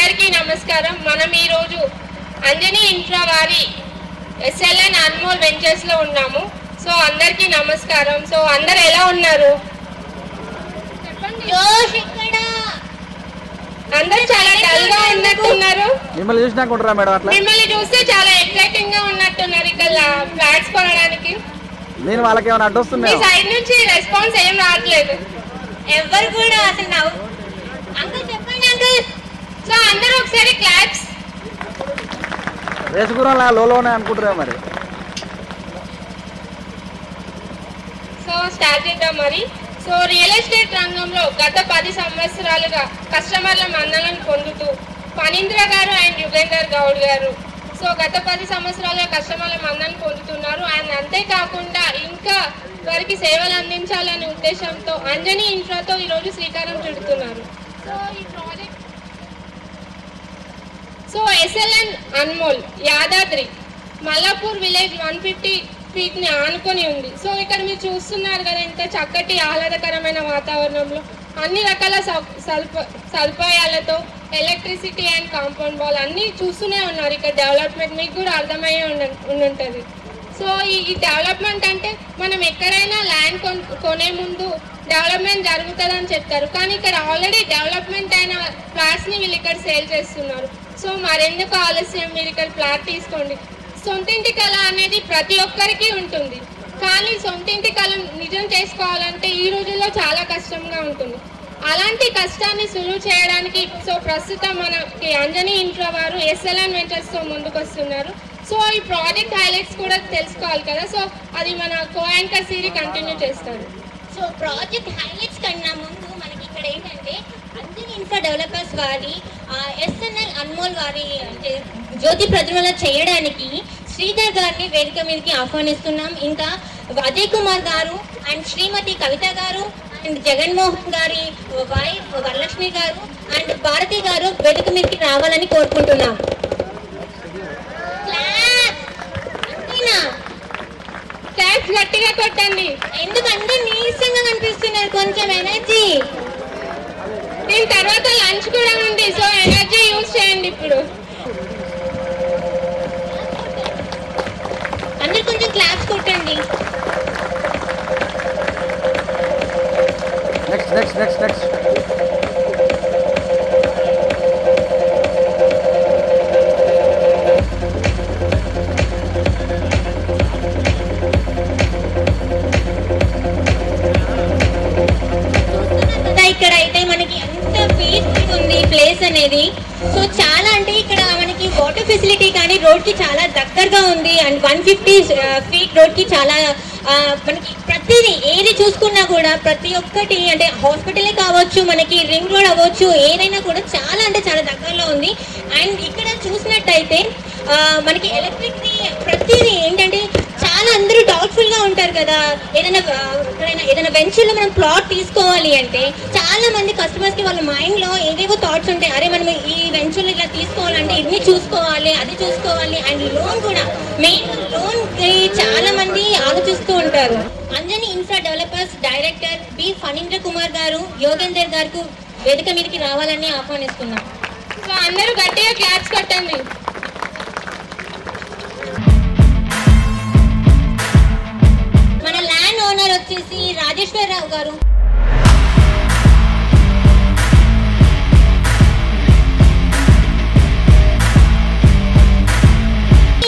అందరికీ నమస్కారం. మనం ఈ రోజు అంజనీ ఇన్ఫ్రా వారి ఎస్ఎల్ఎన్ అన్మోల్ వెంచర్స్ లో ఉన్నాము. సో అందరికీ నమస్కారం. సో అందరు ఎలా ఉన్నారు? అందరూ చాలా డల్ గా ఉన్నట్టున్నారు. మిమ్మల్ని చూస్తే చాలా ఎక్సైటింగ్ గా ఉన్నట్టున్నారు ఇక్కడ ఫ్లాట్స్ కొనడానికి. నేను వాళ్ళకి ఏమైనా అడ్డొస్తున్నా? మీ సైడ్ నుంచి రెస్పాన్స్ ఏం రావట్లేదు ఎవరు కూడా. అసలు అంకుల్ చెప్పండి అంకుల్. సో అందరూ ఒకసారి క్లాప్స్. రేసుగురం లోనే అనుకుంటారా మరి? సో స్టార్ట్ చేద్దాం మరి. సో రియల్ ఎస్టేట్ రంగంలో గత 10 సంవత్సరాలుగా కస్టమర్ల మన్ననలను పొందుతూ ఫణీంద్ర గారు అండ్ యుగేందర్ గౌడ్ గారు సో గత 10 సంవత్సరాలుగా కస్టమర్ల మన్ననను పొందుతున్నారు. అండ్ అంతేకాకుండా ఇంకా వారికి సేవలు అందించాలనే ఉద్దేశంతో అంజనీ ఇన్ఫ్రాతో ఈరోజు శ్రీకారం చుడుతున్నారు. సో ఈ project SLN Anmol Yadadri Mallapur village 150 feet ని ఆనుకొని ఉంది. సో ఇక్కడ మీరు చూస్తున్నారు కదా, ఇంత చక్కటి ఆహ్లాదకరమైన వాతావరణంలో అన్ని రకాల సదుపాయాలతో ఎలక్ట్రిసిటీ అండ్ కాంపౌండ్ వాల్ అన్నీ చూస్తూనే ఉన్నారు. ఇక్కడ డెవలప్మెంట్ మీకు కూడా అర్థమయ్యే ఉండుంటుంది. సో ఈ డెవలప్మెంట్ అంటే మనం ఎక్కడైనా ల్యాండ్ కొనే ముందు డెవలప్మెంట్ జరుగుతుందని చెప్తారు, కానీ ఇక్కడ ఆల్రెడీ డెవలప్మెంట్ అయిన ఫ్లాట్స్ని వీళ్ళు ఇక్కడ సేల్ చేస్తున్నారు. సో మరెందుకు ఆలస్యం, మీరు ఇక్కడ ఫ్లాట్ తీసుకోండి. సొంతింటి కళ అనేది ప్రతి ఒక్కరికి ఉంటుంది, కానీ సొంతింటి కళ నిజం చేసుకోవాలంటే ఈ రోజుల్లో చాలా కష్టంగా ఉంటుంది. అలాంటి కష్టాన్ని సులువు చేయడానికి సో ప్రస్తుతం మనకి అంజనీ ఇన్ఫ్రా వారు ఎస్ఎల్ఎన్ వెంచర్స్తో ముందుకు వస్తున్నారు. సో ఈ ప్రాజెక్ట్ హైలైట్స్ కూడా తెలుసుకోవాలి కదా, సో అది మన కో యాంకర్ సిరీ కంటిన్యూ చేస్తారు. సో ప్రాజెక్ట్ హైలైట్స్ కన్నా ముందు మనకి ఇక్కడ ఏంటంటే అంజనీ ఇన్ఫ్రా డెవలపర్స్ వారి ఎస్ఎన్ఎల్ అన్మోల్ వారి అంటే జ్యోతి ప్రజ్వలన చేయడానికి శ్రీధర్ గారిని వేదిక మీదకి ఆహ్వానిస్తున్నాం. ఇంకా అజయ్ కుమార్ గారు అండ్ శ్రీమతి కవిత గారు అండ్ జగన్మోహన్ గారి వైఫ్ వరలక్ష్మి గారు అండ్ భారతి గారు వేదిక మీదకి రావాలని కోరుకుంటున్నాం. క్లాప్స్ గట్టిగా కొట్టండి. ఎందుకు అందరూ నీరసంగా కనిపిస్తున్నారు? కొంచెం ఎనర్జీ. దీని తర్వాత లంచ్ కూడా ఉంది, సో ఎనర్జీ యూజ్ చేయండి. ఇప్పుడు అందరు కొంచెం క్లాప్స్ కొట్టండి. నెక్స్ట్ ఇక్కడ అయితే మనకి ఎంత పీస్ఫుల్ ఉంది ప్లేస్ అనేది. సో చాలా అంటే ఇక్కడ మనకి వాటర్ ఫెసిలిటీ కానీ రోడ్ కి చాలా దగ్గరగా ఉంది. అండ్ 150 ఫీట్ రోడ్ కి చాలా మనకి ప్రతిదీ ఏది చూసుకున్నా కూడా ప్రతి ఒక్కటి అంటే హాస్పిటలే కావచ్చు, మనకి రింగ్ రోడ్ అవ్వచ్చు, ఏదైనా కూడా చాలా అంటే చాలా దగ్గరలో ఉంది. అండ్ ఇక్కడ చూసినట్టయితే మనకి ఎలక్ట్రిక్ ప్రతిదీ ఏంటంటే చాలా అందరూ డౌట్ఫుల్ గా ఉంటారు కదా, ఏదైనా వెంచర్లో మనం ప్లాట్ తీసుకోవాలి అంటే చాలా మంది కస్టమర్స్ కి వాళ్ళ మైండ్ లో ఏవేవో థాట్స్ ఉంటాయి. అరే మనం ఈ వెంచర్లో ఇలా తీసుకోవాలంటే ఇది చూసుకోవాలి, అది చూసుకోవాలి. అండ్ లోన్ కూడా మెయిన్ లోన్ చాలా మంది ఆలోచిస్తూ ఉంటారు. Anjani infra developers director B Phanindra Kumar గారు యోగేందర్ గారికి వేదిక మీదకి రావాలని ఆహ్వానిస్తున్నాం. సో అందరూ గట్టిగా క్లాప్స్ కొట్టండి. మన ల్యాండ్ ఓనర్ వచ్చేసి రాజేశ్వరరావు గారు.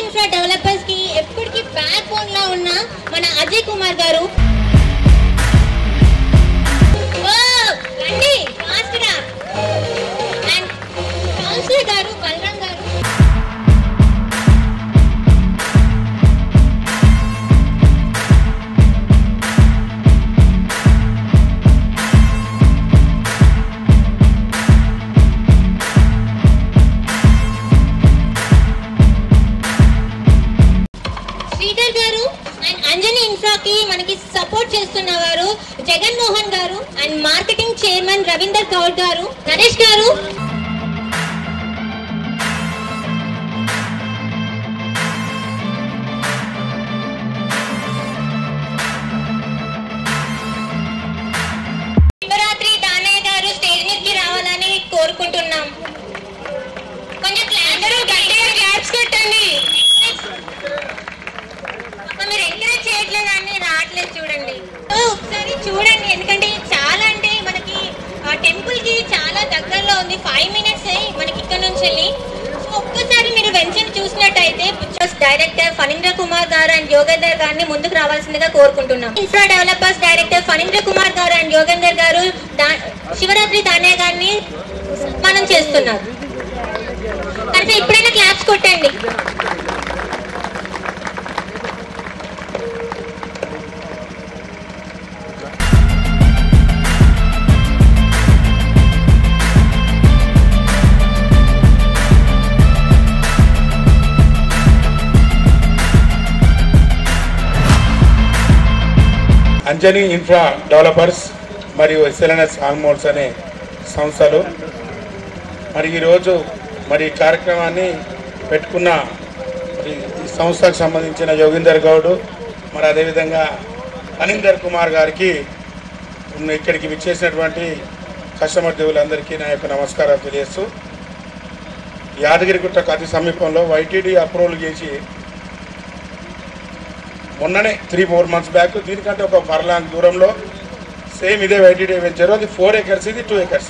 ఇన్ఫ్రా డెవలపర్స్ కి ఎప్పటికీ బ్యాక్ బోన్ లా ఉన్న మన అజయ్ కుమార్ గారు. రండి ఫాస్ట్ గా. అండ్ కౌన్సిలర్ గారు బలరాం గారు. అంజనీ ఇన్ఫ్రాకి మనకి సపోర్ట్ చేస్తున్నవారు జగన్మోహన్ గారు and marketing chairman Ravinder Goud గారు, నరేష్ గారు. శివరాత్రి దానయ్య గారు స్టేజ్ మీదకి రావాలని కోరుకుంటున్నాం. ఉంది, 5 minutes మనకి ఇక్కడ నుంచి వెళ్ళి. సో ఒక్కసారి మీరు వెంచర్ చూసినట్టయితే డైరెక్టర్ ఫణీంద్ర కుమార్ గారు అండ్ యోగేందర్ గారిని ముందుకు రావాల్సిందిగా కోరుకుంటున్నాం. Infra developers director Phanindra Kumar గారు అండ్ యోగేందర్ గారు శివరాత్రి దానయ్య గారిని సన్మానం చేస్తున్నారు. కనుక ఇప్పుడైనా క్లాప్స్ కొట్టండి. అంజనీ ఇన్ఫ్రా డెవలపర్స్ మరియు ఎస్ఎల్ఎన్ఎస్ ఆల్మోల్స్ అనే సంస్థలు మరి ఈరోజు మరి కార్యక్రమాన్ని పెట్టుకున్న మరి ఈ సంస్థకు సంబంధించిన యోగేందర్ గౌడ్ మరి అదేవిధంగా ఫణీందర్ కుమార్ గారికి ఇక్కడికి విచ్చేసినటువంటి కస్టమర్ దేవులందరికీ నా యొక్క నమస్కారాలు తెలియజేస్తూ యాదగిరిగుట్టకు అతి సమీపంలో వైటీడీ అప్రూవల్ చేసి మొన్ననే 3-4 months బ్యాక్ దీనికంటే ఒక ఫర్లాంగ్ దూరంలో సేమ్ ఇదే వైటీడీ వెంచర్, అది 4 acres, ఇది 2 acres.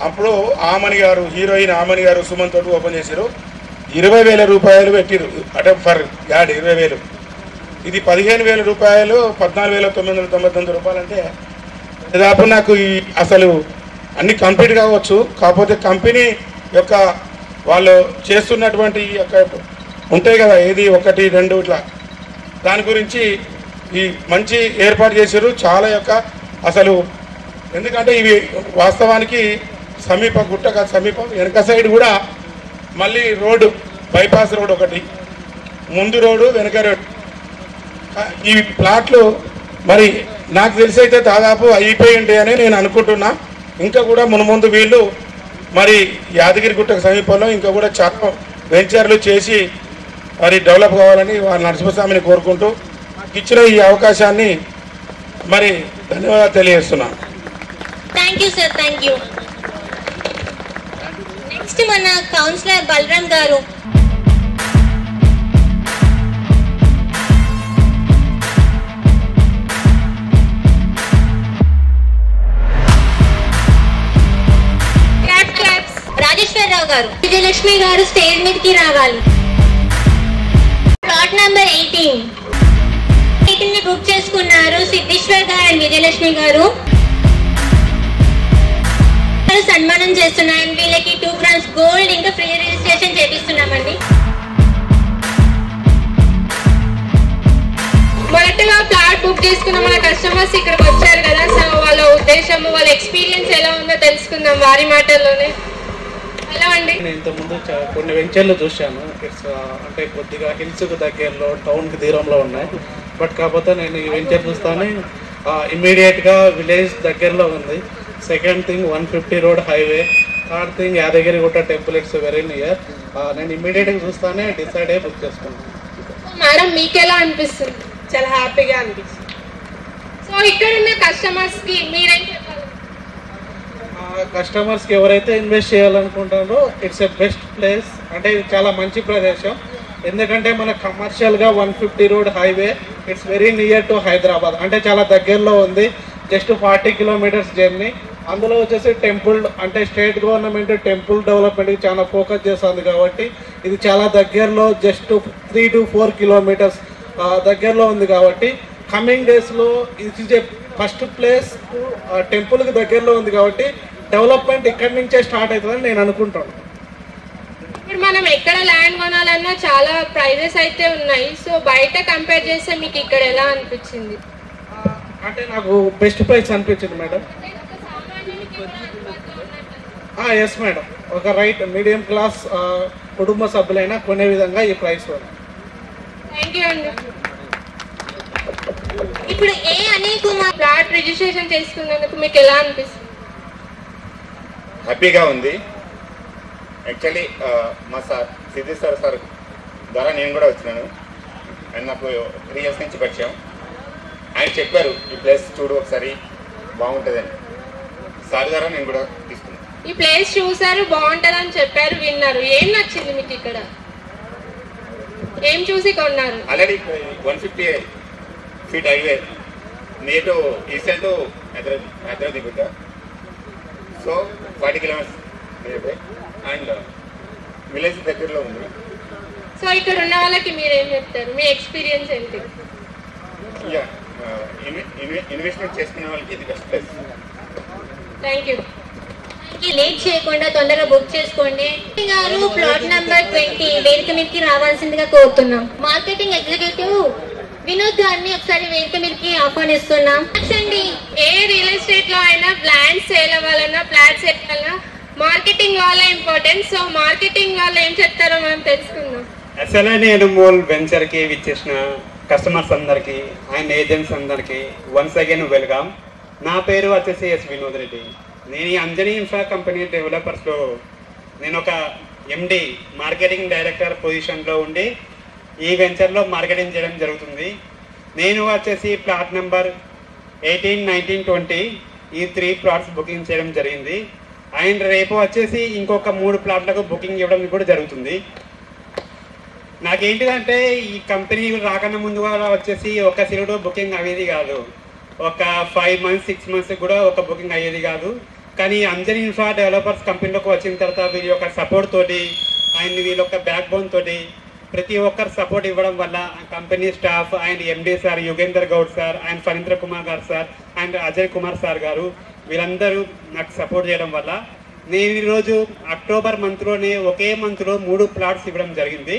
అప్పుడు ఆమని గారు హీరోయిన్ ఆమని గారు సుమన్ తోటి ఓపెన్ చేశారు. 20,000 రూపాయలు పెట్టిరు అంటే ఫర్ యాడ్ 20,000. ఇది 15,000 రూపాయలు, 14,999 రూపాయలు. అంటే దాదాపు నాకు అసలు అన్ని కంప్లీట్ కావచ్చు, కాకపోతే కంపెనీ యొక్క వాళ్ళు చేస్తున్నటువంటి యొక్క ఉంటాయి కదా, ఏది 1, 2 ఇట్లా దాని గురించి ఈ మంచి ఏర్పాటు చేశారు చాలా యొక్క అసలు. ఎందుకంటే ఇవి వాస్తవానికి సమీప గుట్టక సమీపం వెనక సైడ్ కూడా మళ్ళీ రోడ్డు బైపాస్ రోడ్ ఒకటి, ముందు రోడ్డు వెనక రోడ్డు. ఈ ప్లాట్లు మరి నాకు తెలిసి అయితే దాదాపు అయిపోయి ఉంటాయని నేను అనుకుంటున్నా. ఇంకా కూడా మునుముందు వీళ్ళు మరి యాదగిరిగుట్టకు సమీపంలో ఇంకా కూడా చాలా వెంచర్లు చేసి మరి డెవలప్ కావాలని వారి నరసింహస్వామిని కోరుకుంటూ ఇచ్చిన ఈ అవకాశాన్ని మరి ధన్యవాదాలు తెలియజేస్తున్నాను. Thank you sir, thank you. Next మన కౌన్సిలర్ బలరాం గారు. రాజేశ్వరరావు గారు, విజయలక్ష్మి గారు స్టేజ్ మీదకి రావాలి. ప్లాట్ నెంబర్ 18 ని బుక్ చేసుకున్నారు సిద్ధేశ్వర్ గారు అండ్ విజయలక్ష్మి గారు. సన్మానం చేస్తున్నాం. వీళ్ళకి 2 grams గోల్డ్ ఇంకా ఫ్రీ రిజిస్ట్రేషన్ చేపిస్తున్నామండి. మొదటగా ప్లాట్ బుక్ చేసుకున్న మన కస్టమర్స్ ఇక్కడికి వచ్చారు కదా, సో వాళ్ళ ఉద్దేశము వాళ్ళ ఎక్స్పీరియన్స్ ఎలా ఉందో తెలుసుకుందాం వారి మాటల్లోనే. హలో అండి. నేను ఇంతకుముందు కొన్ని వెంచర్లు చూశాను. ఇట్స్ అంటే కొద్దిగా హిల్స్కు దగ్గరలో టౌన్కి దూరంలో ఉన్నాయి. బట్ కాకపోతే నేను ఈ వెంచర్ చూస్తానే ఇమ్మీడియట్గా విలేజ్ దగ్గరలో ఉంది. Second thing 150 road highway. Third thing Yadagirigutta temple, it's very near. నేను ఇమ్మీడియట్గా చూస్తానే డిసైడ్ అయ్యి బుక్ చేసుకున్నాను. మేడం మీకు ఎలా అనిపిస్తుంది? చాలా హ్యాపీగా అనిపిస్తుంది. సో ఇక్కడ ఉన్న కస్టమర్స్కి మీరేం చెప్పాలి? కస్టమర్స్కి ఎవరైతే ఇన్వెస్ట్ చేయాలనుకుంటారో ఇట్స్ ఎ బెస్ట్ ప్లేస్. అంటే ఇది చాలా మంచి ప్రదేశం. ఎందుకంటే మన కమర్షియల్గా 150 road highway, it's very near to Hyderabad. అంటే చాలా దగ్గరలో ఉంది. Just 40 kilometers journey. అందులో వచ్చేసి టెంపుల్ అంటే స్టేట్ గవర్నమెంట్ టెంపుల్ డెవలప్మెంట్కి చాలా ఫోకస్ చేస్తుంది కాబట్టి ఇది చాలా దగ్గరలో, జస్ట్ 3 to 4 kilometers దగ్గరలో ఉంది. కాబట్టి కమింగ్ డేస్లో ఇది ఫస్ట్ ప్లేస్ టెంపుల్కి దగ్గరలో ఉంది కాబట్టి డెవలప్మెంట్ ఇక్కడి నుంచే స్టార్ట్ అవుతుందని నేను అనుకుంటాను. ఇప్పుడు మనం ఎక్కడ ల్యాండ్ కొనాలన్నా చాలా ప్రైజెస్ అయితే ఉన్నాయి. సో బయట కంపేర్ చేస్తే మీకు ఇక్కడ ఎలా అనిపించింది? అంటే నాకు బెస్ట్ ప్రైస్ అనిపించింది మేడం. ఎస్ మేడం, ఒక రైట్ మీడియం క్లాస్ కుటుంబ సభ్యులైనా కొనే విధంగా ఈ ప్రైస్. థ్యాంక్ యూ అండి. ఇప్పుడు ఏ అనిల్ కుమార్ ఫ్లాట్ రిజిస్ట్రేషన్ చేసుకున్నందుకు మీకు ఎలా అనిపిస్తుంది? హ్యాపీగా ఉంది. యాక్చువల్లీ మా సార్ సిద్ధేశ్వర సార్ ద్వారా నేను కూడా వచ్చినాను. ఆయన నాకు 3 years నుంచి పరిచయం. ఆయన చెప్పారు ఈ ప్లేస్ చూడు ఒకసారి బాగుంటుందని. సార్ ద్వారా నేను కూడా తీసుకున్నాను. ఈ ప్లేస్ చూసారు, బాగుంటుందని చెప్పారు, విన్నారు. ఏం నచ్చింది మీకు ఇక్కడ? ఏం చూసి కొన్నారు? Already 150 feet highway near to eastern to Hyderabad. So 40 kilometers near by and village దగ్గరలో ఉంది. సో ఇక్కడ ఉన్న వాళ్ళకి మీరు ఏం చెప్తారు, మీ ఎక్స్పీరియన్స్ ఏంటి? యా, ఇన్వెస్ట్మెంట్ చేసుకునే వాళ్ళకి ఇది best place. Thank you. Late చేయకుండా తొందరగా బుక్ చేసుకోండి. గారు ప్లాట్ నంబర్ 20 వేదిక మీదకి రావాల్సిందిగా కోరుతున్నాం. మార్కెటింగ్ ఎగ్జిక్యూటివ్ వినోద్ గారిని ఒకసారి వేదిక మీదకి ఆహ్వానిస్తున్నాం. ఏ రియల్ ఎస్టేట్ లో అయినా ల్యాండ్ సేల్ అవ్వాలన్నా, ఫ్లాట్ సేల్ అవ్వాలన్నా మార్కెటింగ్ వాళ్ళ ఇంపార్టెంట్. సో మార్కెటింగ్ వాళ్ళు ఏం చెప్తారో మనం తెలుసుకుందాం. ఎస్ఎల్ఎన్ ఎనుమోల్ వెంచర్ కి విచ్చేసిన కస్టమర్స్ అందరికి అండ్ ఏజెంట్స్ అందరికి వన్స్ అగైన్ వెల్కమ్. నా పేరు వచ్చేసి ఎస్ వినోద్ రెడ్డి. నేను ఈ అంజనీ ఇన్ఫ్రా కంపెనీ డెవలపర్స్లో నేను ఒక ఎండి మార్కెటింగ్ డైరెక్టర్ పొజిషన్లో ఉండి ఈ వెంచర్లో మార్కెటింగ్ చేయడం జరుగుతుంది. నేను వచ్చేసి ప్లాట్ నెంబర్ 18, 19, 20 ఈ 3 ప్లాట్స్ బుకింగ్ చేయడం జరిగింది. అండ్ రేపు వచ్చేసి ఇంకొక 3 ప్లాట్లకు బుకింగ్ ఇవ్వడం కూడా జరుగుతుంది. నాకేంటిదంటే ఈ కంపెనీ రాకన్నా ముందు వచ్చేసి ఒక సిలుడు బుకింగ్ అయ్యేది కాదు, ఒక 5 months 6 months కూడా ఒక బుకింగ్ అయ్యేది కాదు. కానీ అంజనీ ఇన్ఫ్రా డెవలపర్స్ కంపెనీలోకి వచ్చిన తర్వాత వీళ్ళ యొక్క సపోర్ట్ తోటి అండ్ వీళ్ళ యొక్క బ్యాక్ బోన్ తోటి ప్రతి ఒక్కరు సపోర్ట్ ఇవ్వడం వల్ల company staff and MD sir Yugender Goud sir and Phanindra Kumar garu sir and Ajay Kumar sir garu వీళ్ళందరూ నాకు సపోర్ట్ చేయడం వల్ల నేను ఈరోజు అక్టోబర్ మంత్లోనే ఒకే మంత్లో 3 ప్లాట్స్ ఇవ్వడం జరిగింది.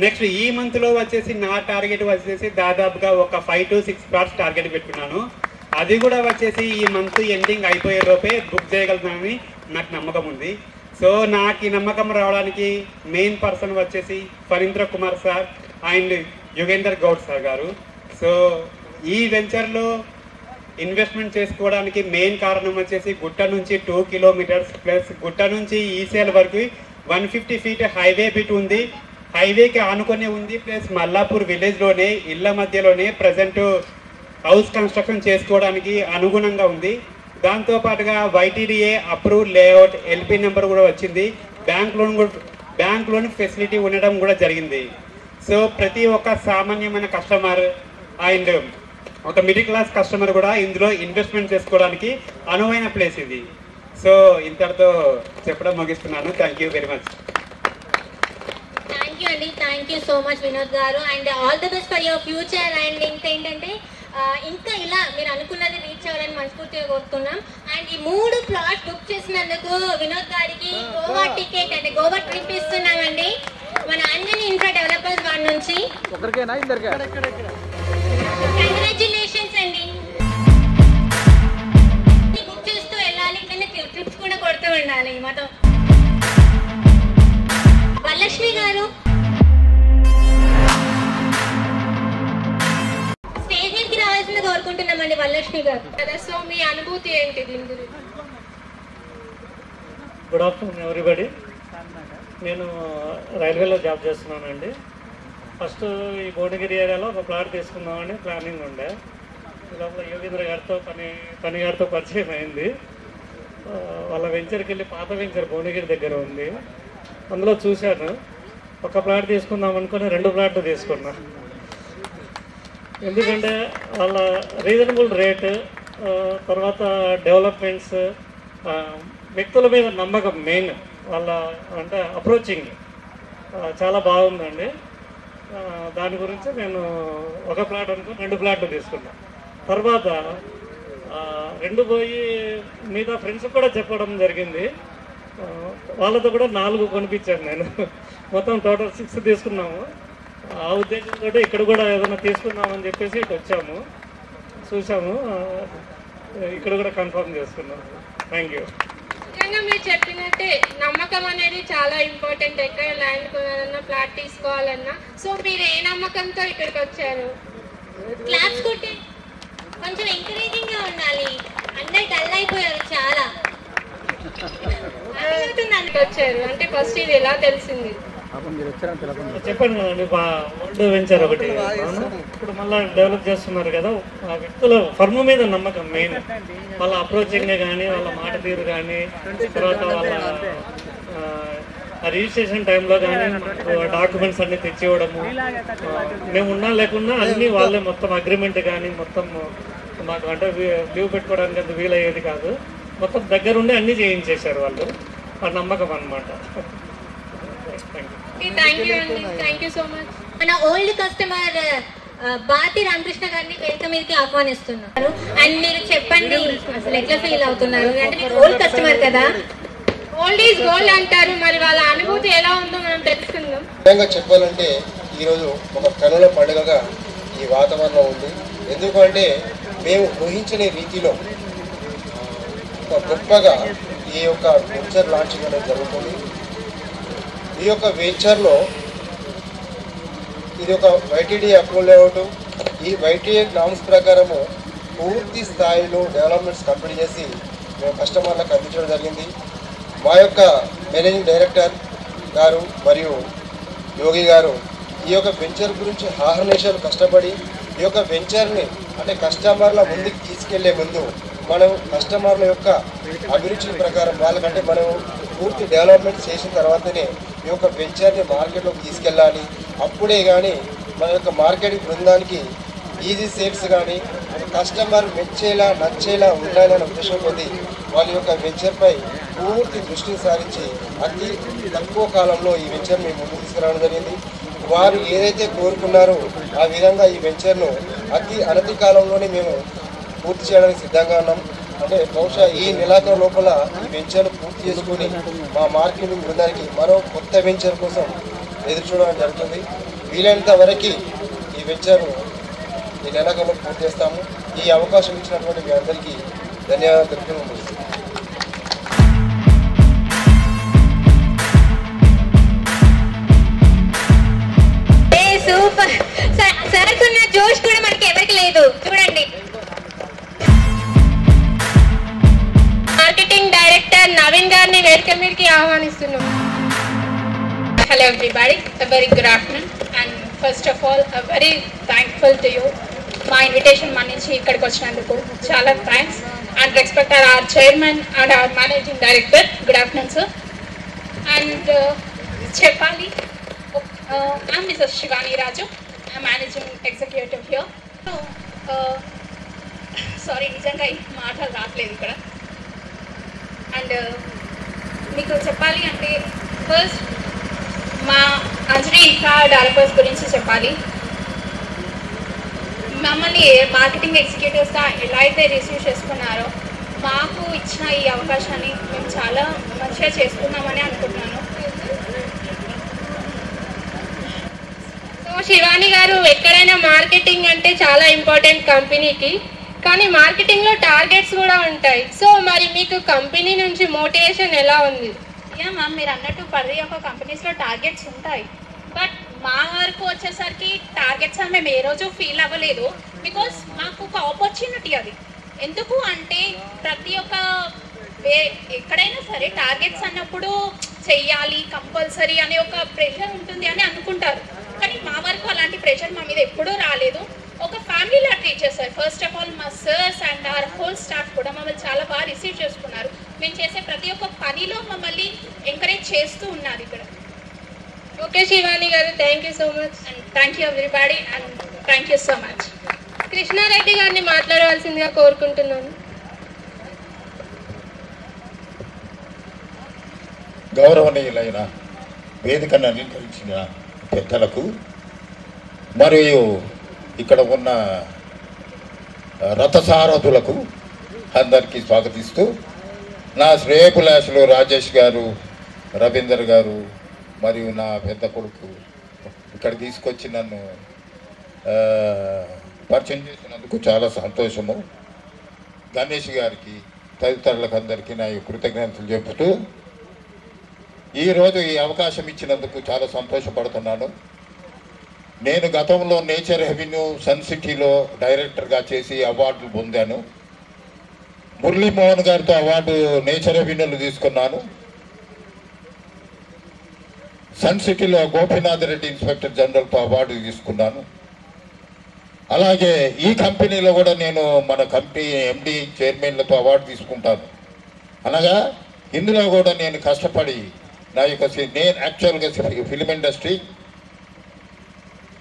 నెక్స్ట్ ఈ మంత్లో వచ్చేసి నా టార్గెట్ వచ్చేసి దాదాపుగా ఒక 5 to 6 ప్లాట్స్ టార్గెట్ పెట్టుకున్నాను. అది కూడా వచ్చేసి ఈ మంత్ ఎండింగ్ అయిపోయే లోపే బుక్ చేయగలుగుతానని నాకు నమ్మకం ఉంది. సో నాకు ఈ నమ్మకం రావడానికి మెయిన్ పర్సన్ వచ్చేసి Phanindra Kumar sir and Yugender Goud sir గారు. సో ఈ వెంచర్లో ఇన్వెస్ట్మెంట్ చేసుకోవడానికి మెయిన్ కారణం వచ్చేసి గుట్ట నుంచి 2 kilometers ప్లస్ గుట్ట నుంచి ఈసీఎల్ వరకు 150 feet హైవే బిట్ ఉంది. హైవేకి ఆనుకొని ఉంది. ప్లస్ మల్లాపూర్ విలేజ్లోనే ఇళ్ల మధ్యలోనే ప్రజెంట్ హౌస్ కన్స్ట్రక్షన్ చేసుకోవడానికి అనుగుణంగా ఉంది. దాంతోపాటుగా YTDA approve layout LP number కూడా వచ్చింది. బ్యాంక్ లోన్ ఫెసిలిటీ ఉండడం కూడా జరిగింది. సో ప్రతి ఒక్క సామాన్యమైన కస్టమర్ అండ్ ఒక మిడిల్ క్లాస్ కస్టమర్ కూడా ఇందులో ఇన్వెస్ట్మెంట్ చేసుకోవడానికి అనువైన ప్లేస్ ఇది. సో ఇంతటితో చెప్పడం ముగిస్తున్నాను. Thank you very much. Thank you so much Vinod garu and all the best for your future. And ఇంకేంటంటే ఇంకా ఇలా మీరు అనుకున్నది రీచ్ అవ్వాలని మనస్ఫూర్తిగా కోరుతున్నాం. అండ్ ఈ 3 ప్లాట్స్ బుక్ చేసినందుకు వినోద్ గారికి గోవా టికెట్ అంటే గోవా ట్రిప్ ఇస్తున్నామండి మన అంజనీ ఇన్ఫ్రా డెవలపర్స్ వారి నుంచి. కంగ్రాచులేషన్స్ అండి. బుక్ చేస్తూ వెళ్ళాలి, కానీ ట్రిప్స్ కూడా కొడుతూ ఉండాలి మాతో. వరలక్ష్మి గారు స్టేజ్ మీదకి రావాల్సింది కోరుకుంటున్నామండి. వరలక్ష్మి గారు కదా, సో మీ అనుభూతి ఏంటి దీని గురించి? Good afternoon everybody. నేను రైల్వేలో జాబ్ చేస్తున్నానండి. ఫస్ట్ ఈ భువనగిరి ఏరియాలో ఒక ప్లాట్ తీసుకుందామని ప్లానింగ్ ఉండే. లోపల యోగేంద్ర గారితో పని గారితో పరిచయం అయింది. వాళ్ళ వెంచర్కి వెళ్ళి పాత వెంచర్ భువనగిరి దగ్గర ఉంది, అందులో చూశాను. ఒక ప్లాట్ తీసుకుందాం అనుకుని 2 ప్లాట్లు తీసుకున్నా. ఎందుకంటే వాళ్ళ రీజనబుల్ రేటు, తర్వాత డెవలప్మెంట్స్, వ్యక్తుల మీద నమ్మకం మెయిన్. వాళ్ళ అంటే అప్రోచింగ్ చాలా బాగుందండి. దాని గురించి నేను ఒక ప్లాట్ అనుకుని 2 ప్లాట్లు తీసుకున్నా. తర్వాత 2 పోయి మిగతా ఫ్రెండ్స్ కూడా చెప్పడం జరిగింది. వాళ్ళతో కూడా 4 కొనిపించాను నేను. మొత్తం టోటల్ 6 తీసుకున్నాము. ఆ ఉద్దేశంతో ఇక్కడ కూడా ఏదైనా తీసుకుందామని చెప్పేసి ఇటు వచ్చాము, చూసాము, ఇక్కడ కూడా కన్ఫర్మ్ చేసుకున్నాము. Thank you. ముఖ్యంగా మీరు చెప్పినట్టే నమ్మకం అనేది చాలా ఇంపార్టెంట్. ఎక్కడ ల్యాండ్ కొనాలన్నా, ఫ్లాట్ తీసుకోవాలన్నా. సో మీరు ఏ నమ్మకంతో ఇక్కడికి వచ్చారు? క్లాప్స్ కొట్టి కొంచెం ఎంకరేజింగ్ గా ఉండాలి. అందరు డల్ అయిపోయారు చాలా. వచ్చారు అంటే ఫస్ట్ ఇది ఎలా తెలిసింది? చెప్పాను కదండి, ఓల్డ్ వెంచర్ ఒకటి ఇప్పుడు మళ్ళీ డెవలప్ చేస్తున్నారు కదా. ఆ వ్యక్తుల ఫర్మ్ మీద నమ్మకం మెయిన్. వాళ్ళ అప్రోచింగ్ కానీ, వాళ్ళ మాట తీరు కానీ, తర్వాత వాళ్ళ రిజిస్ట్రేషన్ టైంలో కానీ డాక్యుమెంట్స్ అన్ని తెచ్చి ఇవ్వడము, మేము ఉన్నా లేకున్నా అన్నీ వాళ్ళే మొత్తం అగ్రిమెంట్ కానీ మొత్తం మాకు అంటే లీవ్ పెట్టుకోవడానికి అంత వీలయ్యేది కాదు. మొత్తం దగ్గరుండి అన్నీ చేయించేశారు వాళ్ళు. ఆ నమ్మకం అనమాట. థ్యాంక్ యూ అండి, థ్యాంక్ యూ సో మచ్. మన ఓల్డ్ కస్టమర్ బాతి రామకృష్ణ గారిని వేదిక మీదకి ఆహ్వానిస్తున్నారు. అండ్ మీరు చెప్పండి అసలు ఎట్లా ఫీల్ అవుతున్నారు, అంటే మీరు ఓల్డ్ కస్టమర్ కదా. ఓల్డ్ ఈజ్ గోల్డ్ అంటారు, మరి వాళ్ళ అనుభూతి ఎలా ఉందో మనం తెలుసుకుందాం. ముఖ్యంగా చెప్పాలంటే ఈరోజు ఒక కనుల పండుగగా ఈ వాతావరణం ఉంది. ఎందుకంటే మేము ఊహించని రీతిలో ఒక గొప్పగా ఈ యొక్క వెంచర్ లాంచింగ్ అనేది జరుగుతుంది. ఈ యొక్క వెంచర్లో ఇది ఒక వైటీడీ అప్రూవల్ లేఅవుట్. ఈ వైటీడీ నామ్స్ ప్రకారము పూర్తి స్థాయిలో డెవలప్మెంట్స్ కంప్లీట్ చేసి మేము కస్టమర్లకు అందించడం జరిగింది. మా యొక్క మేనేజింగ్ డైరెక్టర్ గారు మరియు యోగి గారు ఈ యొక్క వెంచర్ గురించి ఆహర్నిశలు కష్టపడి ఈ యొక్క వెంచర్ని అంటే కస్టమర్ల ముందుకు తీసుకెళ్లే ముందు మనం కస్టమర్ల యొక్క అభిరుచి ప్రకారం వాళ్ళకంటే మనం పూర్తి డెవలప్మెంట్ చేసిన తర్వాతనే ఈ యొక్క వెంచర్ని మార్కెట్లోకి తీసుకెళ్ళాలి. అప్పుడే కానీ మన యొక్క మార్కెటింగ్ బృందానికి ఈజీ సేల్స్ కానీ కస్టమర్ మెచ్చేలా నచ్చేలా ఉండాలనే ఉద్దేశం కొద్ది వాళ్ళ యొక్క వెంచర్పై పూర్తి దృష్టిని సారించి అతి తక్కువ కాలంలో ఈ వెంచర్ని ముందుకు తీసుకురావడం జరిగింది. వారు ఏదైతే కోరుకున్నారో ఆ విధంగా ఈ వెంచర్ను అనతి కాలంలోనే మేము పూర్తి చేయడానికి సిద్ధంగా ఉన్నాం. అంటే బహుశా ఈ నెలాఖరు లోపల ఈ వెంచర్ను పూర్తి చేసుకుని మా మార్కెటింగ్ బృందానికి మరో కొత్త వెంచర్ కోసం ఎదురు చూడడం జరుగుతుంది. వీలైనంత వరకు ఈ వెంచర్ ఈ నెలాఖరులో పూర్తి చేస్తాము. ఈ అవకాశం ఇచ్చినటువంటి మీ అందరికీ ధన్యవాదాలు తెలుపుతున్నాము. సూపర్ సార్ కున్న జోష్ కూడా మనకి ఎవరికి లేదు చూడండి. మార్కెటింగ్ డైరెక్టర్ నవీన్ గారిని వేదిక మీదకి ఆహ్వానిస్తున్నాం. Hello everybody, a very good afternoon and first of all a very thankful to you. మా ఇన్విటేషన్ మన్నించి ఇక్కడికి వచ్చినందుకు చాలా thanks and respect our chairman and our managing director. Good afternoon sir. And చెప్పాలి I'm Mrs. Shivani Raju. I'm managing executive here. Sorry నిజంగా ఈ మాటలు రావట్లేదు ఇక్కడ. అండ్ మీకు చెప్పాలి అంటే ఫస్ట్ మా అంజనీ ఇన్ఫ్రా డెవలపర్స్ గురించి చెప్పాలి. మమ్మల్ని మార్కెటింగ్ ఎగ్జిక్యూటివ్స్గా ఎలా అయితే రిసీవ్ చేసుకున్నారో మాకు ఇచ్చిన ఈ అవకాశాన్ని మేము చాలా మంచిగా చేసుకున్నామని అనుకుంటున్నాను. సో శివాని గారు, ఎక్కడైనా మార్కెటింగ్ అంటే చాలా ఇంపార్టెంట్ కంపెనీకి, కానీ మార్కెటింగ్లో టార్గెట్స్ కూడా ఉంటాయి. సో మరి మీకు కంపెనీ నుంచి మోటివేషన్ ఎలా ఉంది? యా మ్యామ్, మీరు అన్నట్టు ప్రతి ఒక్క కంపెనీస్లో టార్గెట్స్ ఉంటాయి. బట్ మా వరకు వచ్చేసరికి టార్గెట్స్ అని మేము ఏ రోజు ఫీల్ అవ్వలేదు. బికాస్ మాకు ఒక ఆపర్చునిటీ అది. ఎందుకు అంటే ప్రతి ఒక్క ఎక్కడైనా సరే టార్గెట్స్ అన్నప్పుడు చెయ్యాలి కంపల్సరీ అనే ఒక ప్రెషర్ ఉంటుంది అని అనుకుంటారు. కానీ మా వరకు అలాంటి ప్రెషర్ మా మీద ఎప్పుడూ రాలేదు. ఒక ఫ్యామిలీలా ట్రీట్ చేస్తారు. ఫస్ట్ ఆఫ్ ఆల్ మా sirs and our whole staff కూడా మమ్మల్ని చాలా బాగా రిసీవ్ చేసుకున్నారు. మేము చేసే ప్రతి ఒక్క పనిలో మమ్మల్ని ఎంకరేజ్ చేస్తూ ఉన్నారు ఇక్కడ. ఓకే శివాని గారు, thank you so much. And thank you everybody and thank you so much. Krishna Reddy గారిని మాట్లాడవలసిందిగా కోరుకుంటున్నాను. గౌరవనీయులైన వేదికను అలంకరించిన పెద్దలకు మరియు ఇక్కడ ఉన్న రథసారథులకు అందరికీ స్వాగతిస్తూ, నా శ్రేయకులాసులు రాజేష్ గారు, రవీందర్ గారు మరియు నా పెద్ద కొడుకు ఇక్కడ తీసుకొచ్చి నన్ను పరిచయం చేసినందుకు చాలా సంతోషము. గణేష్ గారికి తదితరులకు అందరికీ నా కృతజ్ఞతలు చెబుతూ ఈరోజు ఈ అవకాశం ఇచ్చినందుకు చాలా సంతోషపడుతున్నాను. నేను గతంలో నేచర్ రెవెన్యూ సన్ సిటీలో డైరెక్టర్గా చేసి అవార్డులు పొందాను. మురళీమోహన్ గారితో అవార్డు నేచర్ రెవెన్యూలు తీసుకున్నాను. సన్ సిటీలో గోపీనాథ్ రెడ్డి ఇన్స్పెక్టర్ జనరల్తో అవార్డు తీసుకున్నాను. అలాగే ఈ కంపెనీలో కూడా నేను మన కంపెనీ ఎండి చైర్మన్లతో అవార్డు తీసుకుంటాను. అనగా ఇందులో కూడా నేను కష్టపడి నా యొక్క నేను యాక్చువల్గా ఫిలిం ఇండస్ట్రీ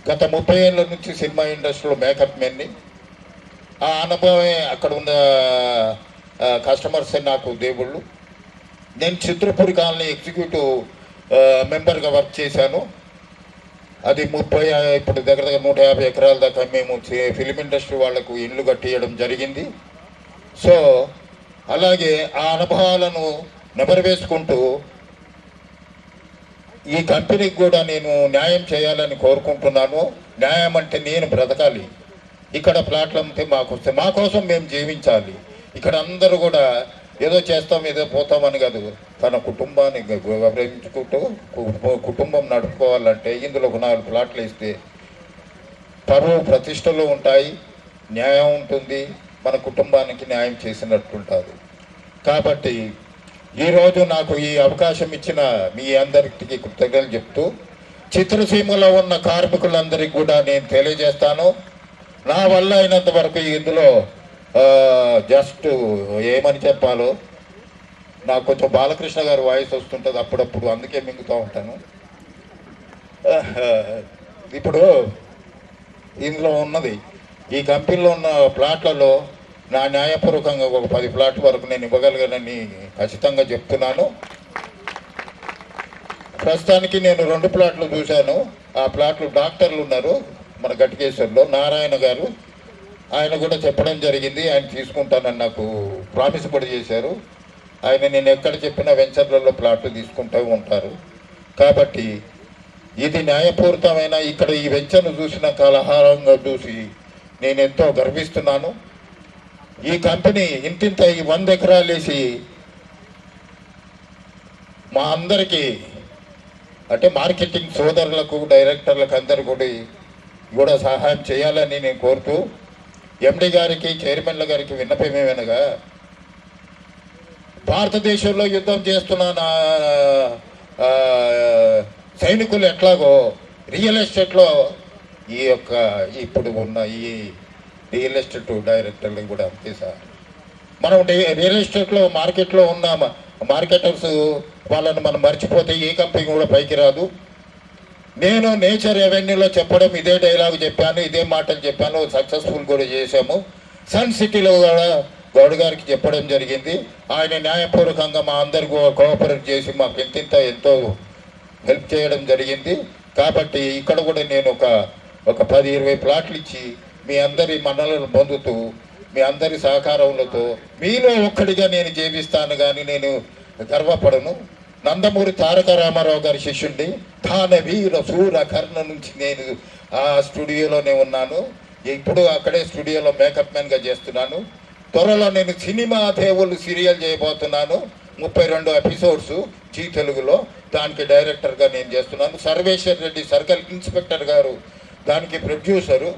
గత 30 ఏళ్ళ నుంచి సినిమా ఇండస్ట్రీలో మేకప్ మెన్ని. ఆ అనుభవమే అక్కడ ఉన్న కస్టమర్స్ నాకు దేవుళ్ళు. నేను చిత్రపూడి కాలనీ ఎగ్జిక్యూటివ్ మెంబర్గా వర్క్ చేశాను. అది ఇప్పుడు దగ్గర 150 ఎకరాల దాకా మేము ఫిలిం ఇండస్ట్రీ వాళ్లకు ఇళ్ళు కట్టియడం జరిగింది. సో అలాగే ఆ అనుభవాలను నెమరవేసుకుంటూ ఈ కంపెనీకి కూడా నేను న్యాయం చేయాలని కోరుకుంటున్నాను. న్యాయం అంటే నేను బ్రతకాలి, ఇక్కడ ప్లాట్లు అమ్మితే మా కోసం మేము జీవించాలి. ఇక్కడ అందరూ కూడా ఏదో చేస్తాం ఏదో పోతామని కాదు, తన కుటుంబాన్ని గౌరవించుకుంటూ కుటుంబం నడుపుకోవాలంటే ఇందులో 4 ప్లాట్లు ఇస్తే పరువు ప్రతిష్టలు ఉంటాయి, న్యాయం ఉంటుంది, మన కుటుంబానికి న్యాయం చేసినట్టుంటుంది. కాబట్టి ఈరోజు నాకు ఈ అవకాశం ఇచ్చిన మీ అందరికీ కృతజ్ఞతలు చెప్తూ చిత్రసీమలో ఉన్న కార్మికులందరికీ కూడా నేను తెలియజేస్తాను, నా వల్ల అయినంత వరకు ఇందులో జస్ట్ ఏమని చెప్పాలో నాకు కొంచెం బాలకృష్ణ గారి వాయిస్ వస్తుంటుంది అప్పుడప్పుడు, అందుకే మింగుతూ ఉంటాను. ఇప్పుడు ఇందులో ఉన్నది ఈ కంపెనీలో ఉన్న ప్లాట్లలో నా న్యాయపూర్వకంగా ఒక 10 ప్లాట్ల వరకు నేను ఇవ్వగలిగానని ఖచ్చితంగా చెప్తున్నాను. ప్రస్తుతానికి నేను 2 ప్లాట్లు చూశాను. ఆ ప్లాట్లు డాక్టర్లు ఉన్నారు మన గట్టికేశ్వర్లో, నారాయణ గారు, ఆయన కూడా చెప్పడం జరిగింది, ఆయన తీసుకుంటానని నాకు ప్రామిస్ కూడా చేశారు. ఆయన నేను ఎక్కడ చెప్పిన వెంచర్లలో ప్లాట్లు తీసుకుంటూ ఉంటారు. కాబట్టి ఇది న్యాయపూరితమైన ఇక్కడ ఈ వెంచర్ను చూసిన కలహారంగా చూసి నేను ఎంతో గర్విస్తున్నాను. ఈ కంపెనీ ఇంతింత 100 ఎకరాలు వేసి మా అందరికీ అంటే మార్కెటింగ్ సోదరులకు డైరెక్టర్లకు అందరు కూడా సహాయం చేయాలని నేను కోరుతూ ఎండి గారికి చైర్మన్ల గారికి విన్నపమేమనగా, భారతదేశంలో యుద్ధం చేస్తున్న సైనికులు ఎట్లాగో రియల్ ఎస్టేట్లో ఇప్పుడు ఉన్న ఈ రియల్ ఎస్టేట్ డైరెక్టర్లు కూడా అంతే సార్. మనం రియల్ ఎస్టేట్లో మార్కెట్లో ఉన్న మార్కెటర్స్ వాళ్ళని మనం మర్చిపోతే ఏ కంపెనీ కూడా పైకి రాదు. నేను నేచర్ రెవెన్యూలో చెప్పడం ఇదే డైలాగ్ చెప్పాను, ఇదే మాటలు చెప్పాను, సక్సెస్ఫుల్ కూడా చేశాము. సన్ సిటీలో కూడా గౌడ్ గారికి చెప్పడం జరిగింది. ఆయన న్యాయపూర్వకంగా మా అందరికీ కోఆపరేట్ చేసి మాకు ఎంతో హెల్ప్ చేయడం జరిగింది. కాబట్టి ఇక్కడ కూడా నేను ఒక 10-20 ప్లాట్లు ఇచ్చి మీ అందరి మన్నలను పొందుతూ మీ అందరి సహకారములతో మీలో ఒక్కడిగా నేను జీవిస్తాను, కానీ నేను గర్వపడను. నందమూరి తారక రామారావు గారి శిష్యుడిని, తాన వీర సూర కర్ణ నుంచి నేను ఆ స్టూడియోలోనే ఉన్నాను. ఇప్పుడు అక్కడే స్టూడియోలో మేకప్ మ్యాన్గా చేస్తున్నాను. త్వరలో నేను సినిమా దేవుళ్ళు సీరియల్ చేయబోతున్నాను, 32 ఎపిసోడ్స్ జీ తెలుగులో. దానికి డైరెక్టర్గా నేను చేస్తున్నాను. సర్వేశ్వర్ రెడ్డి సర్కిల్ ఇన్స్పెక్టర్ గారు దానికి ప్రొడ్యూసరు.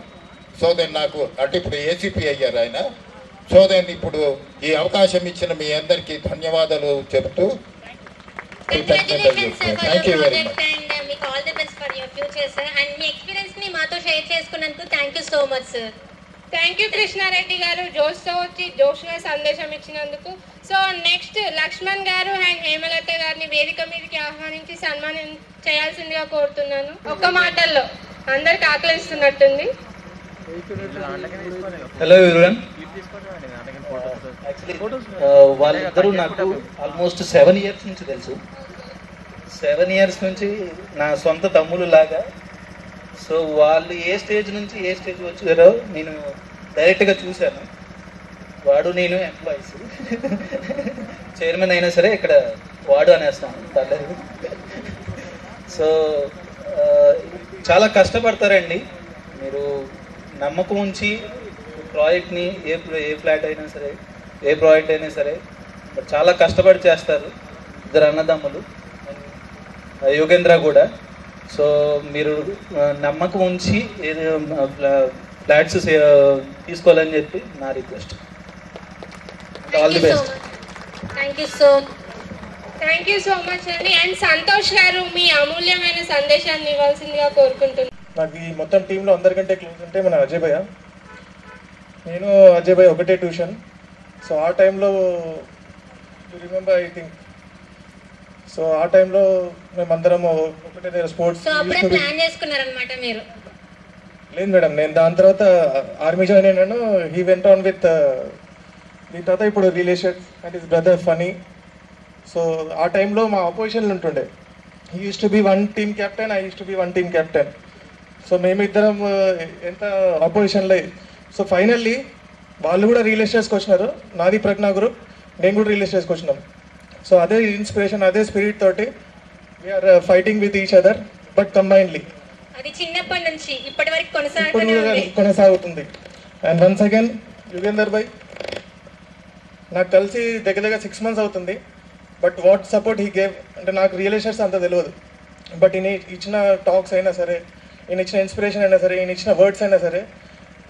సో దెన్ నాకు అంటే ఇప్పుడు ఏసీపీ అయ్యారు ఆయన. సో దెన్ ఇప్పుడు ఈ అవకాశం ఇచ్చిన మీ అందరికీ ధన్యవాదాలు చెబుతూ థ్యాంక్ యూ వెరీ మచ్. మీకు all the best for your future sir. And మీ ఎక్స్పీరియన్స్ ని మాతో షేర్ చేసుకున్నందుకు thank you so much sir. Thank you Krishna Reddy గారు, జోష్తో వచ్చి జోష్గా సందేశం ఇచ్చినందుకు. సో నెక్స్ట్ లక్ష్మణ్ గారు అండ్ హేమలత గారిని వేదిక మీదకి ఆహ్వానించి సన్మానం చేయాల్సిందిగా కోరుతున్నాను. ఒక్క మాటల్లో అందరికి ఆకలిస్తున్నట్టుంది. Hello everyone. వాళ్ళిద్దరూ నాకు ఆల్మోస్ట్ 7 years నుంచి తెలుసు. 7 years నుంచి నా సొంత తమ్ముళ్ళు లాగా. సో వాళ్ళు ఏ స్టేజ్ నుంచి ఏ స్టేజ్ వచ్చారో నేను డైరెక్ట్గా చూశాను. వాడు నేను ఎంప్లాయీస్, చైర్మన్ అయినా సరే ఇక్కడ వాడు అనేస్తాను పర్లేదు. సో చాలా కష్టపడతారండి మీరు. నమ్మకం ఉంచి ప్రాజెక్ట్ని ఏ ఫ్లాట్ అయినా సరే ఏ ప్రాజెక్ట్ అయినా సరే చాలా కష్టపడి చేస్తారు. 2 అన్నదమ్ములు, యోగేంద్ర కూడా. సో మీరు నమ్మకం ఉంచి ఫ్లాట్స్ తీసుకోవాలని చెప్పి నా request. All the best. Thank you so much అండి. అండ్ సంతోష్ గారు మీ అమూల్యమైన సందేశాన్ని ఇవ్వాల్సిందిగా కోరుకుంటున్నాను. నాకు ఈ మొత్తం టీంలో అందరికంటే క్లోజ్ అంటే మన అజయ్ భయ్య. నేను అజయ్ భయ్య ఒకటే ట్యూషన్. సో ఆ టైంలో రిమెంబర్ ఐ థింక్ సో ఆ టైంలో మేమందరం ఒకటే స్పోర్ట్స్ లేదు మేడం. నేను దాని తర్వాత ఆర్మీ జాయిన్ అయినాను. హీ వెంట్ ఆన్ విత్ దీని తర్వాత ఇప్పుడు relation and his brother Phani. So ఆ టైంలో మా అపోజిషన్లు ఉంటుండే. He used to be one team captain, I used to be one team captain. So మేమిద్దరం ఎంత అపోజిషన్లో. సో ఫైనల్లీ వాళ్ళు కూడా రియల్ ఎస్టేట్స్కి వచ్చినారు, నాది ప్రజ్ఞా గ్రూప్, నేను కూడా రియల్ ఎస్టేట్స్కి వచ్చినాం. సో అదే ఇన్స్పిరేషన్, అదే స్పిరిట్ తోటి we are fighting with each other but combinedly. అది చిన్నప్పటి నుంచి ఇప్పటి వరకు కొనసాగుతుంది. And once again Yugender bhai నాకు కలిసి దగ్గర 6 months అవుతుంది. But what support he gave అంటే నాకు రియల్ ఎస్టేట్స్ అంత తెలియదు. బట్ ఈయన ఇచ్చిన టాక్స్ అయినా సరే, ఈయన ఇచ్చిన ఇన్స్పిరేషన్ అయినా సరే, ఈయన ఇచ్చిన వర్డ్స్ అయినా సరే,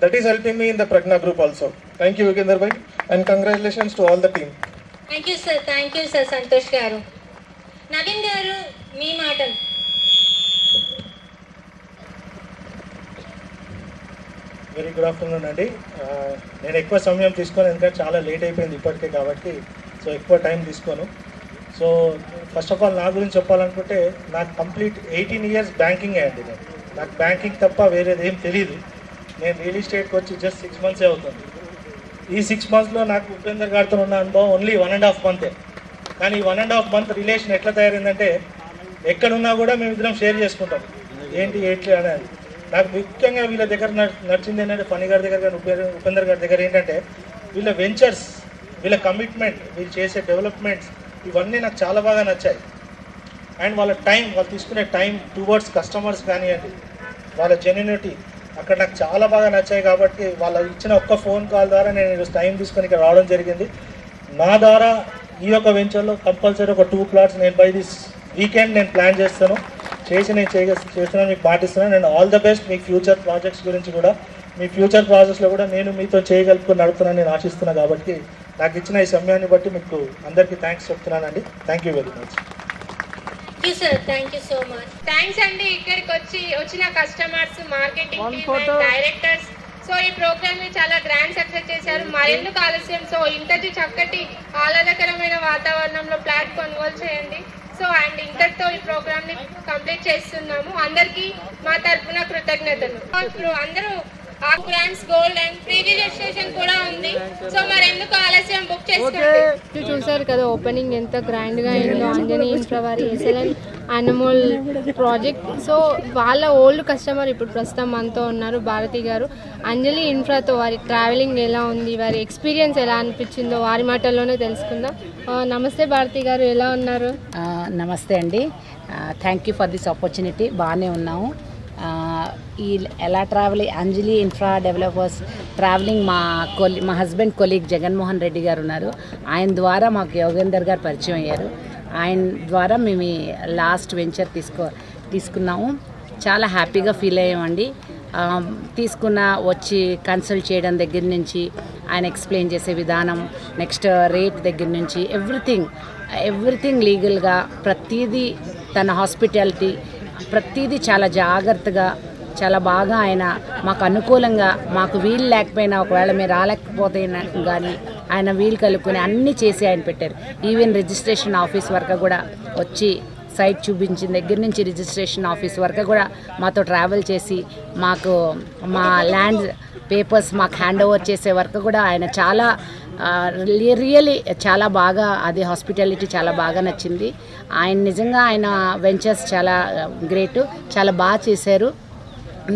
that is helping me in the Pragna group also. Thank you Yugender bhai and congratulations to all the team. Thank you sir Santosh గారు. నవీన్ గారు మీ మాటలు. వెరీ గుడ్ ఆఫ్టర్నూన్ అండి. నేను ఎక్కువ సమయం తీసుకోను, ఎందుకంటే చాలా లేట్ అయిపోయింది ఇప్పటికే కాబట్టి. సో ఎక్కువ టైం తీసుకోను. సో ఫస్ట్ ఆఫ్ ఆల్ నా గురించి చెప్పాలనుకుంటే నాకు కంప్లీట్ 18 years బ్యాంకింగ్ అయ్యండి. నాకు బ్యాంకింగ్ తప్ప వేరేది ఏం తెలియదు. నేను రియల్ ఎస్టేట్కి వచ్చి జస్ట్ 6 months అవుతుంది. ఈ 6 monthsలో నాకు ఉపేందర్ గారితో ఉన్న అనుభవం ఓన్లీ 1.5 month. కానీ ఈ 1.5 month రిలేషన్ ఎట్లా తయారైందంటే ఎక్కడున్నా కూడా మేము ఇద్దరం షేర్ చేసుకుంటాం ఏంటి అనేది. నాకు ముఖ్యంగా వీళ్ళ దగ్గర నచ్చింది ఏంటంటే ఫనీ గారి దగ్గర కానీ ఉపేందర్ గారి దగ్గర ఏంటంటే వీళ్ళ వెంచర్స్, వీళ్ళ కమిట్మెంట్, వీళ్ళు చేసే డెవలప్మెంట్స్ ఇవన్నీ నాకు చాలా బాగా నచ్చాయి. అండ్ వాళ్ళ టైం, వాళ్ళు తీసుకునే టైం టువర్డ్స్ కస్టమర్స్ కానివ్వండి, వాళ్ళ జెన్యూనిటీ అక్కడ నాకు చాలా బాగా నచ్చాయి. కాబట్టి వాళ్ళ ఇచ్చిన ఒక్క ఫోన్ కాల్ ద్వారా నేను ఈరోజు టైం తీసుకొని ఇక్కడ రావడం జరిగింది. నా ద్వారా ఈ యొక్క వెంచర్లో కంపల్సరీ ఒక 2 plots నేను బై దిస్ వీకెండ్ నేను ప్లాన్ చేస్తాను, నేను చేస్తున్నాను, మీకు పాటిస్తున్నాను. And all the best. Me future projects గురించి కూడా, మీ ఫ్యూచర్ ప్రాజెక్ట్స్లో కూడా నేను మీతో చేయగలుపుకొని నడుపుతున్నాను నేను ఆశిస్తున్నాను. కాబట్టి నాకు ఇచ్చిన ఈ సమయాన్ని బట్టి మీకు అందరికీ థ్యాంక్స్ చెప్తున్నానండి. Thank you very much. Thank you so much. Thanks అండి. ఇక్కడికి వచ్చిన customers, marketing team, directors. So ఈ ప్రోగ్రామ్ ని చాలా గ్రాండ్ సక్సెస్ చేశారు. మరెందుకు ఆలస్యం? సో ఇంతటి చక్కటి ఆహ్లాదకరమైన వాతావరణంలో ఫ్లాట్ కొనుగోలు చేయండి. సో అండ్ ఇంతటితో ఈ ప్రోగ్రామ్ ని కంప్లీట్ చేస్తున్నాము. అందరికీ మా తరఫున కృతజ్ఞతలు. అందరూ grants gold and pre registration కూడా ఉంది. సో మరెందుకు ఆలస్యం? బుక్ చేసుకోండి. చూసారు కదా ఓపెనింగ్ ఎంత గ్రాండ్ గా అయిందో అంజనీ ఇన్ఫ్రా వారి ఎస్ఎల్ఎన్ అనిమల్ ప్రాజెక్ట్. సో వాళ్ళ ఓల్డ్ కస్టమర్ ఇప్పుడు ప్రస్తుతం మనతో ఉన్నారు భారతి గారు. అంజలి ఇన్ఫ్రాతో వారి ట్రావెలింగ్ ఎలా ఉంది, వారి ఎక్స్పీరియన్స్ ఎలా అనిపించిందో వారి మాటల్లోనే తెలుసుకుందాం. నమస్తే భారతి గారు, ఎలా ఉన్నారు? నమస్తే అండి. Thank you for this opportunity. బాగానే ఉన్నాము. ఈ ఎలా ట్రావెల్ అంజలి ఇన్ఫ్రా డెవలపర్స్ ట్రావెలింగ్ మా హస్బెండ్ కొలీగ్ జగన్మోహన్ రెడ్డి గారు ఉన్నారు. ఆయన ద్వారా మాకు యోగేందర్ గారు పరిచయం అయ్యారు. ఆయన ద్వారా మేము లాస్ట్ వెంచర్ తీసుకున్నాము. చాలా హ్యాపీగా ఫీల్ అయ్యామండి. వచ్చి కన్సల్ట్ చేయడం దగ్గర నుంచి, ఆయన ఎక్స్ప్లెయిన్ చేసే విధానం, నెక్స్ట్ రేట్ దగ్గర నుంచి ఎవ్రీథింగ్ లీగల్గా ప్రతిదీ, తన హాస్పిటాలిటీ ప్రతిదీ చాలా జాగ్రత్తగా, చాలా బాగా ఆయన మాకు అనుకూలంగా, మాకు వీలు లేకపోయినా ఒకవేళ మీరు రాలేకపోతే కానీ ఆయన వీలు కలుపుకొని అన్నీ చేసి ఆయన పెట్టారు. ఈవెన్ రిజిస్ట్రేషన్ ఆఫీస్ వరకు కూడా వచ్చి సైట్ చూపించిన దగ్గర నుంచి రిజిస్ట్రేషన్ ఆఫీస్ వరకు కూడా మాతో ట్రావెల్ చేసి మాకు మా ల్యాండ్ పేపర్స్ మాకు హ్యాండ్ ఓవర్ చేసే వరకు కూడా ఆయన చాలా రియలీ చాలా బాగా, అది హాస్పిటాలిటీ చాలా బాగా నచ్చింది. ఆయన నిజంగా ఆయన వెంచర్స్ చాలా గ్రేట్, చాలా బాగా చేశారు.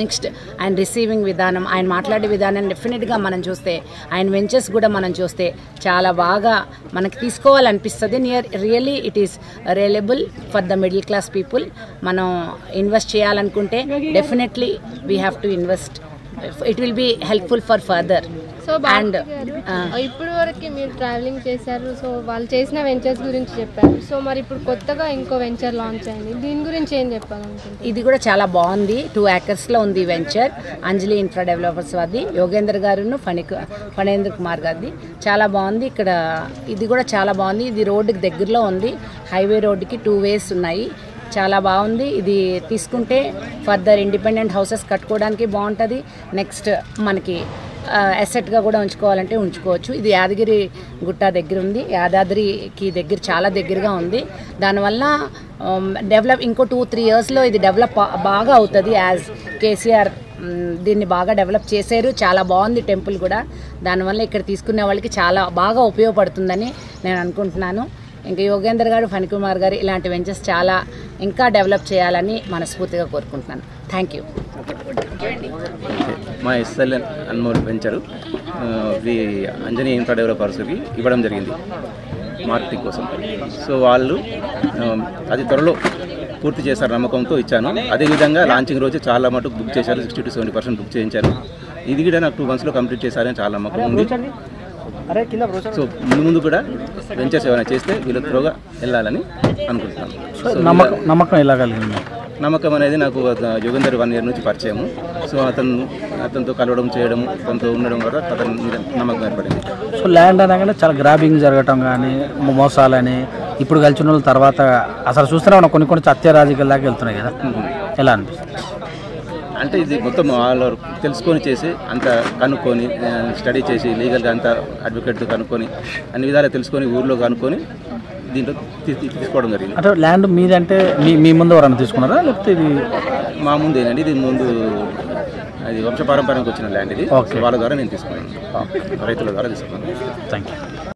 నెక్స్ట్ ఆయన రిసీవింగ్ విధానం, ఆయన మాట్లాడే విధానం డెఫినెట్గా మనం చూస్తే, ఆయన వెంచర్స్ కూడా మనం చూస్తే చాలా బాగా మనకి తీసుకోవాలనిపిస్తుంది. Really it is reliable for the middle class people. మనం ఇన్వెస్ట్ చేయాలనుకుంటే definitely we have to invest. It will be helpful for further. So and ఇప్పుడు వరకు మీరు ట్రావెలింగ్ చేశారు, సో వాళ్ళు చేసిన వెంచర్స్ గురించి చెప్పారు. సో మరి ఇప్పుడు కొత్తగా ఇంకో వెంచర్ లాంచ్ అయింది, దీని గురించి ఏం చెప్పాలనుకుంటున్నారు? ఇది కూడా చాలా బాగుంది. 2 acresలో ఉంది వెంచర్. అంజలి ఇన్ఫ్రా డెవలపర్స్ వారిది, యోగేందర్ గారును ఫణేంద్ర కుమార్ గారిది. చాలా బాగుంది. ఇక్కడ ఇది కూడా చాలా బాగుంది. ఇది రోడ్డుకి దగ్గరలో ఉంది, హైవే రోడ్డుకి 2 ways ఉన్నాయి. చాలా బాగుంది. ఇది తీసుకుంటే ఫర్దర్ ఇండిపెండెంట్ హౌసెస్ కట్టుకోవడానికి బాగుంటుంది. నెక్స్ట్ మనకి అసెట్గా కూడా ఉంచుకోవాలంటే ఉంచుకోవచ్చు. ఇది యాదగిరి గుట్ట దగ్గర ఉంది, యాదాద్రికి దగ్గర చాలా దగ్గరగా ఉంది. దానివల్ల ఇంకో 2-3 yearsలో ఇది డెవలప్ బాగా అవుతుంది. యాజ్ కేసీఆర్ దీన్ని బాగా డెవలప్ చేశారు. చాలా బాగుంది టెంపుల్ కూడా. దానివల్ల ఇక్కడ తీసుకునే వాళ్ళకి చాలా బాగా ఉపయోగపడుతుందని నేను అనుకుంటున్నాను. ఇంకా యోగేందర్ గారు, ఫణికుమార్ గారు ఇలాంటి వెంచర్స్ చాలా ఇంకా డెవలప్ చేయాలని మనస్ఫూర్తిగా కోరుకుంటున్నాను. Thank you. మా SLN Anmol venture Anjani infra డెవలపర్స్కి ఇవ్వడం జరిగింది మార్కెటింగ్ కోసం. సో వాళ్ళు అది త్వరలో పూర్తి చేస్తారు నమ్మకంతో ఇచ్చాను. అదేవిధంగా లాంచింగ్ రోజు చాలా మటుకు బుక్ చేశారు, 60 to 70% బుక్ చేయించారు. ఇది కూడా నాకు 2 monthsలో కంప్లీట్ చేశారని చాలా నమ్మకం ఉంది. సో ముందు కూడా వెంచర్స్ ఏమైనా చేస్తే వీళ్ళు త్వరగా వెళ్ళాలని అనుకుంటున్నాను. నమ్మకం ఎలా కలిగింది? నమ్మకం అనేది నాకు యోగేందర్ 1 year నుంచి పరిచయము. సో అతనితో కలవడం చేయడం, అతనితో ఉండడం వల్ల అతని మీద నమ్మకం ఏర్పడింది. సో ల్యాండ్ అనగానే చాలా గ్రాబింగ్ జరగటం కానీ మోసాలని ఇప్పుడు కలిసిన వాళ్ళ తర్వాత అసలు చూస్తూనే కొన్ని సత్య రాజకీయాల దాకా వెళ్తున్నాయి కదా, ఎలా అనిపిస్తుంది? అంటే ఇది మొత్తం వాళ్ళు తెలుసుకొని చేసి అంత కనుక్కొని స్టడీ చేసి లీగల్గా అంత అడ్వకేట్తో కనుక్కొని అన్ని విధాలుగా తెలుసుకొని ఊర్లో కనుక్కొని దీంట్లో తీసుకోవడం జరిగింది. అంటే ల్యాండ్ మీదంటే మీ ముందు ఎవరైనా తీసుకున్నారా లేకపోతే ఇది మా ముందేనండి? ఇది ముందు అది వంశపారంపర్యంగా వచ్చిన ల్యాండ్ ఇది. వాళ్ళ ద్వారా నేను తీసుకున్నాను, రైతుల ద్వారా తీసుకున్నాను. Thank you.